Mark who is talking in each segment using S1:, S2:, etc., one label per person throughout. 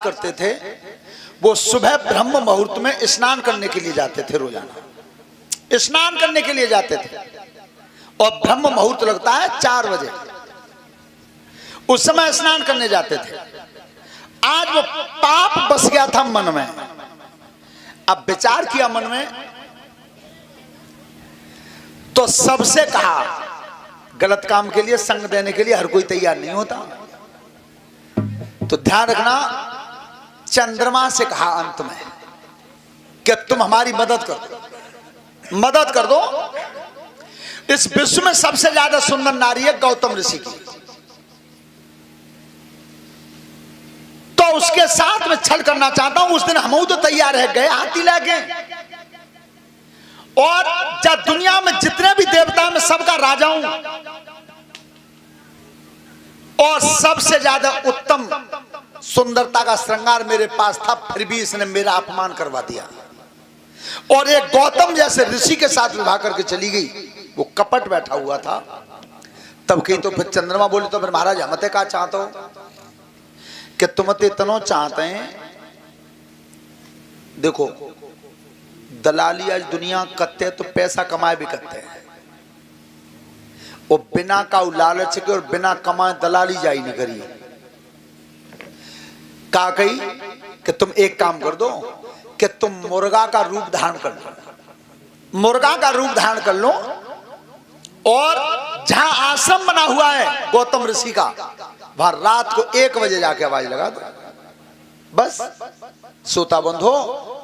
S1: करते थे, वो सुबह ब्रह्म मुहूर्त में स्नान करने के लिए जाते थे। रोजाना स्नान करने के लिए जाते थे और ब्रह्म मुहूर्त लगता है 4 बजे। उस समय स्नान करने जाते थे। आज वो पाप बस गया था मन में। अब विचार किया मन में, तो सबसे कहा, गलत काम के लिए संग देने के लिए हर कोई तैयार नहीं होता। तो ध्यान रखना, चंद्रमा से कहा अंत में कि तुम हमारी मदद कर दो। इस विश्व में सबसे ज्यादा सुंदर नारी है गौतम ऋषि की, तो उसके साथ में छल करना चाहता हूं। उस दिन हम तो तैयार है, गए हाथी लाके, और जब दुनिया में जितने भी देवता में सबका राजा हूं और सबसे ज्यादा उत्तम सुंदरता का श्रृंगार मेरे पास था, फिर भी इसने मेरा अपमान करवा दिया और एक गौतम जैसे ऋषि के साथ विवाह करके चली गई। वो कपट बैठा हुआ था। तब कही तो फिर चंद्रमा बोले, तो फिर महाराज हमते का चाहते हो कि तुम इतना चाहते हैं। देखो दलाली आज दुनिया करते तो पैसा कमाए भी करते हैं, और बिना का लालच के और बिना कमाए दलाली जाई नहीं करिए। का कही कि तुम एक काम कर दो कि तुम मुर्गा का रूप धारण कर लो, मुर्गा का रूप धारण कर लो, और जहां आश्रम बना हुआ है गौतम ऋषि का, वहां रात को 1 बजे जाके आवाज लगा दो। बस सोता बंद हो।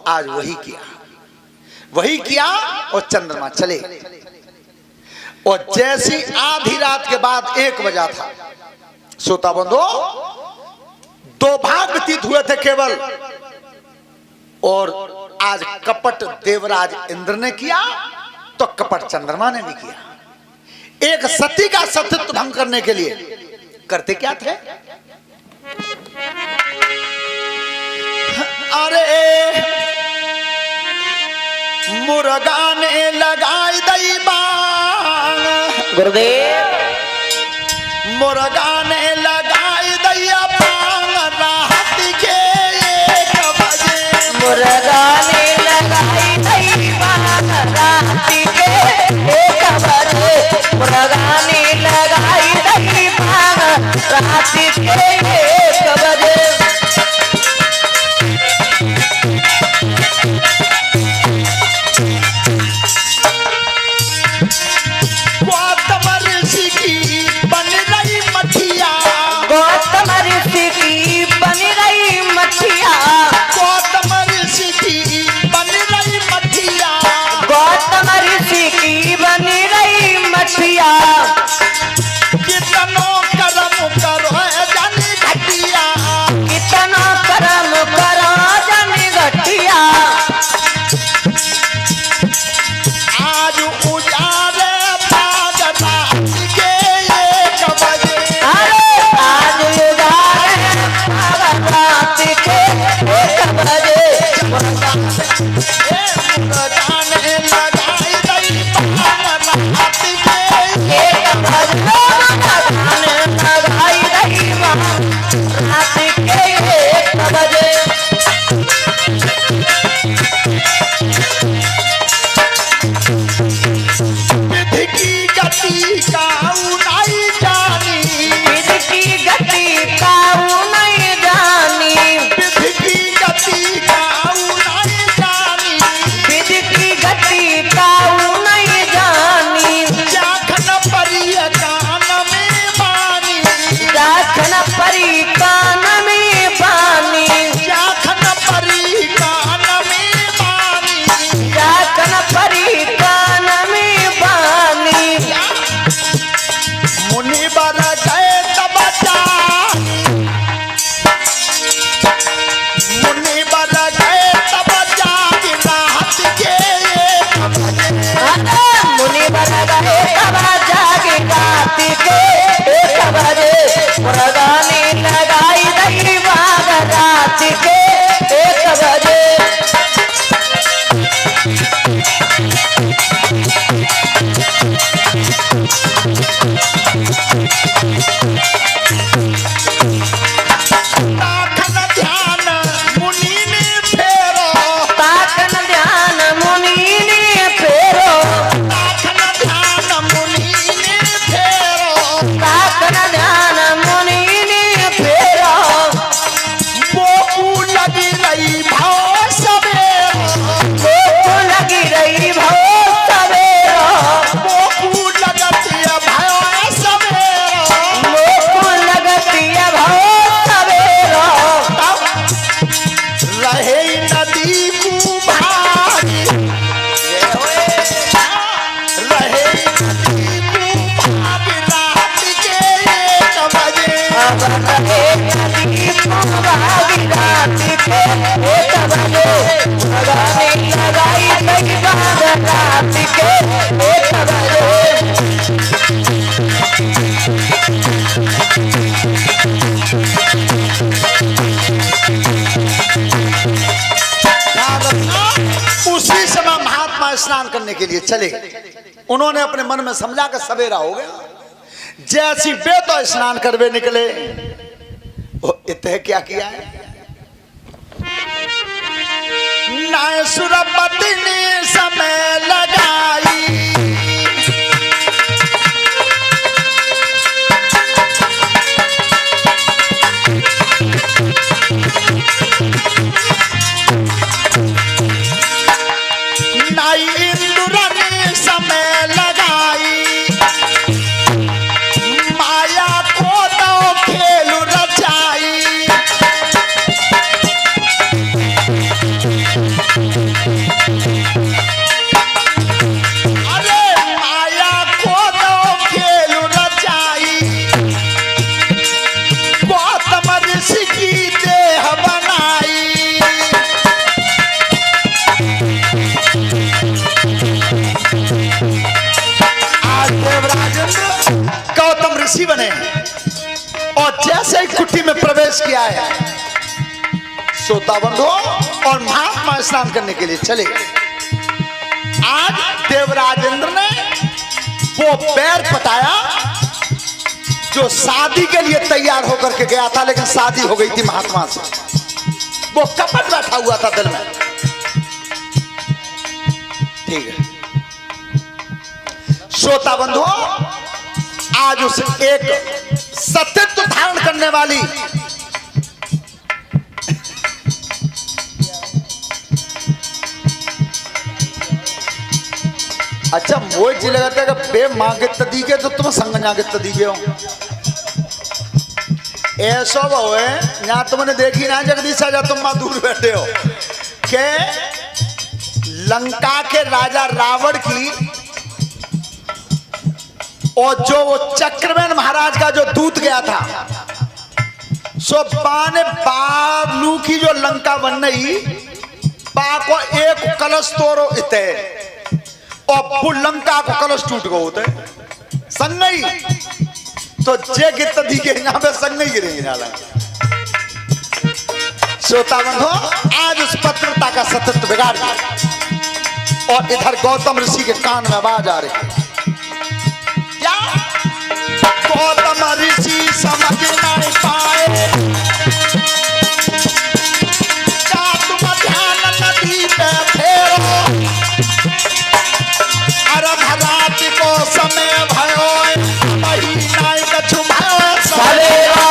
S1: आज वही किया और चंद्रमा चले। और जैसी आधी रात के बाद 1 बजा था, सोता बंद हो, 2 भाग व्यतीत हुए थे केवल। और आज कपट देवराज इंद्र ने किया तो कपट चंद्रमा ने भी किया। एक सती का सतीत्व भंग करने के लिए करते क्या थे? अरे मुर्गा ने लगाई दई बाण,
S2: गुरुदेव
S1: मुर्गा ने लगाई दैया बाण, रात के 1 बजे।
S2: मुर्गा ने लगाई दई बाण, रात के 1 बजे। मुर्गा ने लगाई दई बाण, रात के 1 बजे।
S1: गौतम ऋषि की बन रही मठिया,
S2: एक खबर
S1: उसी समय महात्मा स्नान करने के लिए चले। उन्होंने अपने मन में समझा कि सवेरा हो गया। जैसी वे तो स्नान करवे निकले, इतने क्या किया है, नाय सुरपति ने समय लगाई, नाई इंद्र ने समय लगाई, माया को तो खेल रचाई। अरे माया को तो खेल रचाई, गौतम ऋषि की देह बनाई। गौतम ऋषि बने और जैसे ही कुटी में प्रवेश किया है, श्रोता बंधु और महात्मा स्नान करने के लिए चले। आज देवराजेंद्र ने वो पैर पटाया जो शादी के लिए तैयार होकर के गया था, लेकिन शादी हो गई थी महात्मा से। वो कपट बैठा हुआ था दिल में। ठीक है श्रोता बंधु, आज उस एक सत्यत्व धारण करने वाली अच्छा वो जी लगाता है कि बे मांगे तदी के तो तुम संग जाके तदी के हो। ऐसा वो है यहाँ तुमने देखी ना जगदीश जा तुम मां दूर बैठे हो के लंका के राजा रावण की और जो वो चक्रवेन महाराज का जो दूत गया था, सो बाने बालू की जो लंका बन गई, बा को एक कलश तोड़ो इते और लंका को कलश टूट गो होते संगई, तो जे गित दी के यहाँ पे संगई गिरेंगे नाला। श्रोता बंधु, आज उस पत्रता का सतत बिगाड़ दिया और इधर गौतम ऋषि के कान में आवाज आ रही। गौतम ऋषि समझ नहीं पाए, क्या तुम ध्यान नदी पे फेरो, अर्धरात को समय भयो, महीना कछु भयो सवेरा।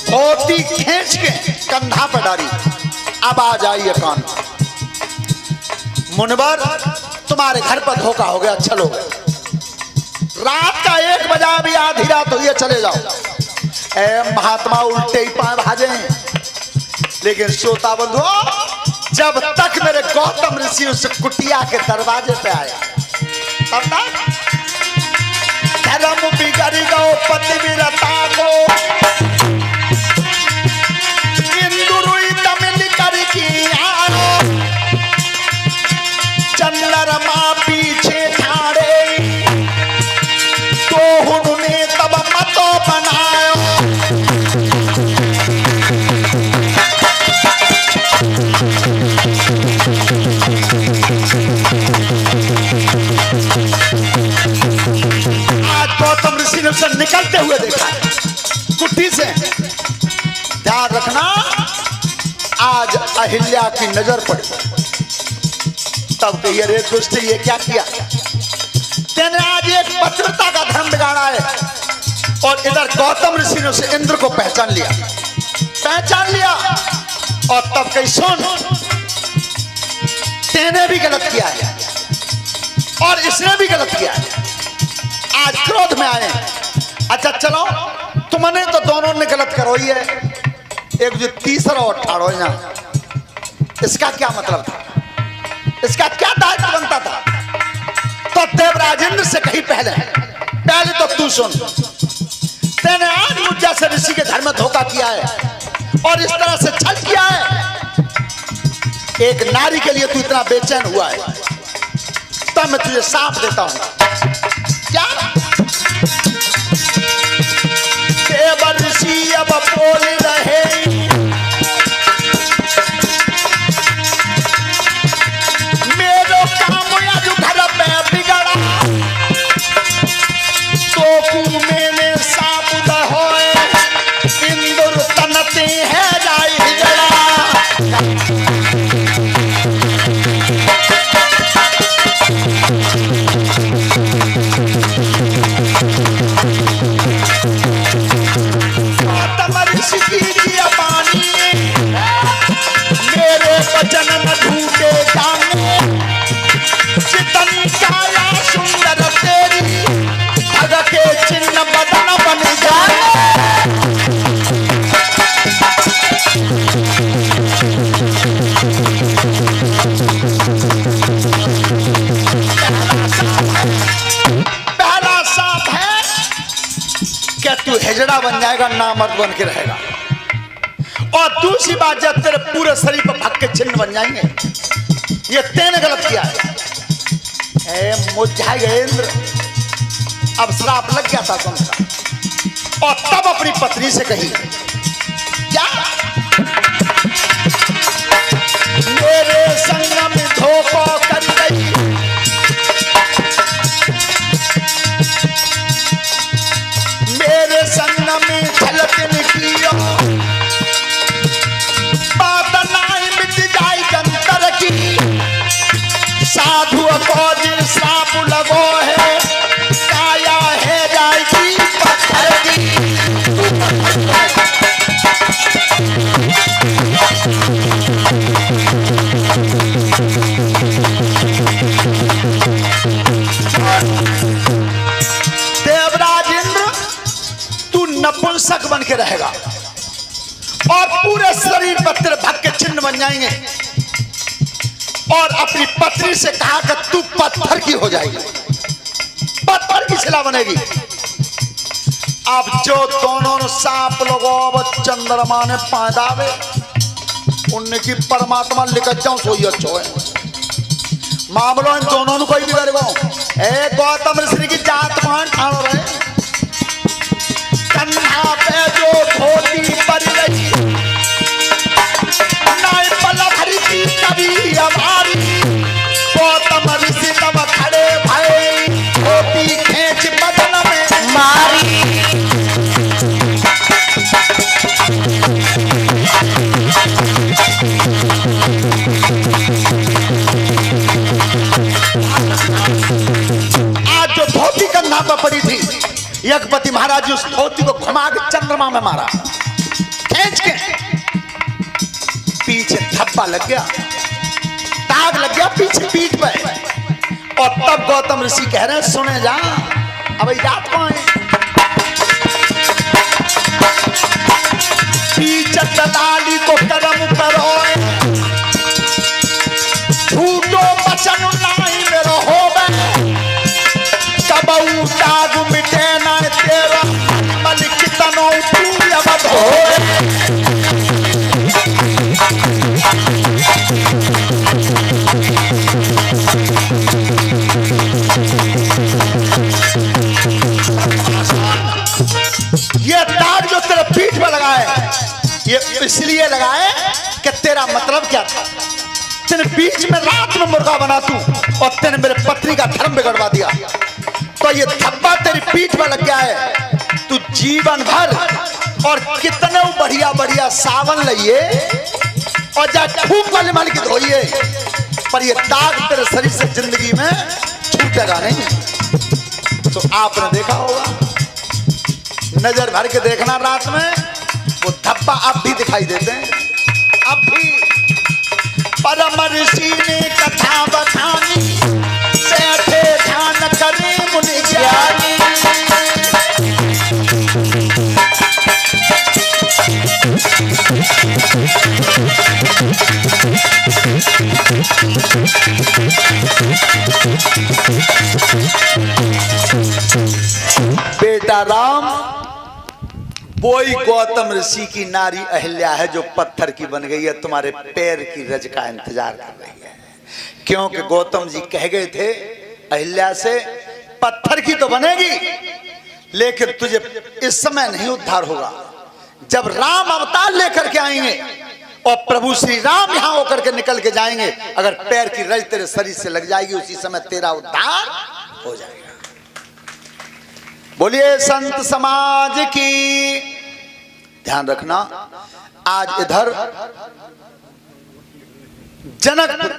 S1: धोती खींच के कंधा पर डाली, अब आ जाइए कान। मुनवर तुम्हारे घर पर धोखा हो गया, चलो रात का 1 बजा भी आधी रात हो, ये चले जाओ। ए महात्मा उल्टे ही पाए भाजे। लेकिन श्रोता बंधु, जब तक मेरे गौतम ऋषि उस कुटिया के दरवाजे पे आया, तब तक धर्म बिगड़ गो पतिव्रता को, चंद्रमा पीछे ठाड़े, तो उन्होंने तब मतो बनायो। आज गौतम ऋषि ने उसे निकलते हुए देखा कुटी से। ध्यान रखना, आज अहिल्या की नजर पड़ी, तब कहिए रे दुष्ट ये क्या किया तेने, आज एक पतिव्रता का धर्म बिगाड़ा है। और इधर गौतम ऋषि ने उसे इंद्र को पहचान लिया और तब कही सुन, तेने भी गलत किया है और इसने भी गलत किया है, आज क्रोध में आए। अच्छा चलो, तुमने तो दोनों ने गलत करो ही है, एक जो तीसरा और ठाड़ो यहाँ, इसका क्या मतलब था, इसका क्या दायित्व बनता था? तो देवराजेंद्र से कहीं पहले तो तू सुन, तेने आज मुझ जैसे ऋषि के घर में धोखा किया है और इस तरह से छल किया है। एक नारी के लिए तू इतना बेचैन हुआ है, तब मैं तुझे साफ देता हूं। क्या देव ऋषि अब बोल रहे, मेरो काम या जो घर में बिगड़ा, तो कु मैंने साफ होए, इंदुर तनते है जाई हिजड़ा। मेरे वचन न ढूंढे जाने, जितनी काया सुंदर तेरी, भग के चिन्ह बदन बन जाए। पहला साफ है कि तू हिजड़ा बन जाएगा, नामर्द बन के रहेगा, और दूसरी बात जब तेरे पूरे शरीर पर भग के चिन्ह बन जाएंगे। ये तेने गलत किया है, मुझाए इंद्र, अब श्राप लग गया था तुमका। और तब अपनी पत्नी से कही, क्या मेरे संग में धोखा कर गई, मेरे संग में छलकन किया, साधु को जिन साप लगो है, काया है जाएगी पत्थर की। देवराज इंद्र, तू नपुंसक बन के रहेगा और पूरे शरीर पर तेरे भग के चिन्ह बन जाएंगे, और अपनी पत्नी से कहा कि तू पत्थर की हो जाएगी, पत्थर की शिला बनेगी। अब जो दोनों सांप लोगों चंद्रमा ने पादावे, उनकी परमात्मा लिखत जाऊं सोई अच्छो है, मामलो इन दोनों ने कोई बिगड़ गो। ए गौतम ऋषि की जात मान ठाड़ो रहे, कन्हा पे जो धोती पड़ रही, नाई पलक हरी की कभी हमारी, गौतम ऋषि तब खड़े भाई, धोती खींच बदन में मारी। आज जो धोती कंधा पर पड़ी थी, यज्ञपति महाराज उस धोती को घुमा के चंद्रमा में मारा, खींच के पीछे धब्बा लग गया, दाग लग गया पीछे पीठ पे। और तब गौतम ऋषि कह रहे हैं, सुने जा, अब याद पाए पीछे दलाली को कदम करो, झूठो बचन नाई में रहो, कबऊ दाग मिटे ना तेरा, मन कितनो तू अवध हो। ये दाग जो तेरे पीठ पर लगा है, ये इसलिए लगा है कि तेरा मतलब क्या था, तेरे बीच में रात में मुर्गा बना तू, और तेने मेरे पत्नी का धर्म बिगड़वा दिया, तो ये धब्बा तेरी पीठ में लग गया है। तू जीवन भर और कितने बढ़िया बढ़िया सावन लइए और जा खूब वाले माल की धोइए, पर ये दाग तेरे शरीर से जिंदगी में छूटेगा नहीं। तो आपने देखा होगा नजर भर के देखना रात में, वो धब्बा अब भी दिखाई देते हैं, अब भी। परम ऋषि ने कथा बखानी, बैठे ध्यान करे मुनि ज्ञानी। बेटा राम, वही गौतम ऋषि की नारी अहिल्या है जो पत्थर की बन गई है, तुम्हारे पैर की रज का इंतजार कर रही है। क्योंकि गौतम जी कह गए थे अहिल्या से, पत्थर की तो बनेगी लेकिन तुझे इस समय नहीं उद्धार होगा। जब राम अवतार लेकर के आएंगे और प्रभु श्री राम यहां होकर के निकल के जाएंगे, अगर पैर की रज तेरे शरीर से लग जाएगी, उसी समय तेरा उद्धार हो जाएगा। बोलिए संत समाज की। ध्यान रखना, आज इधर जनकपुर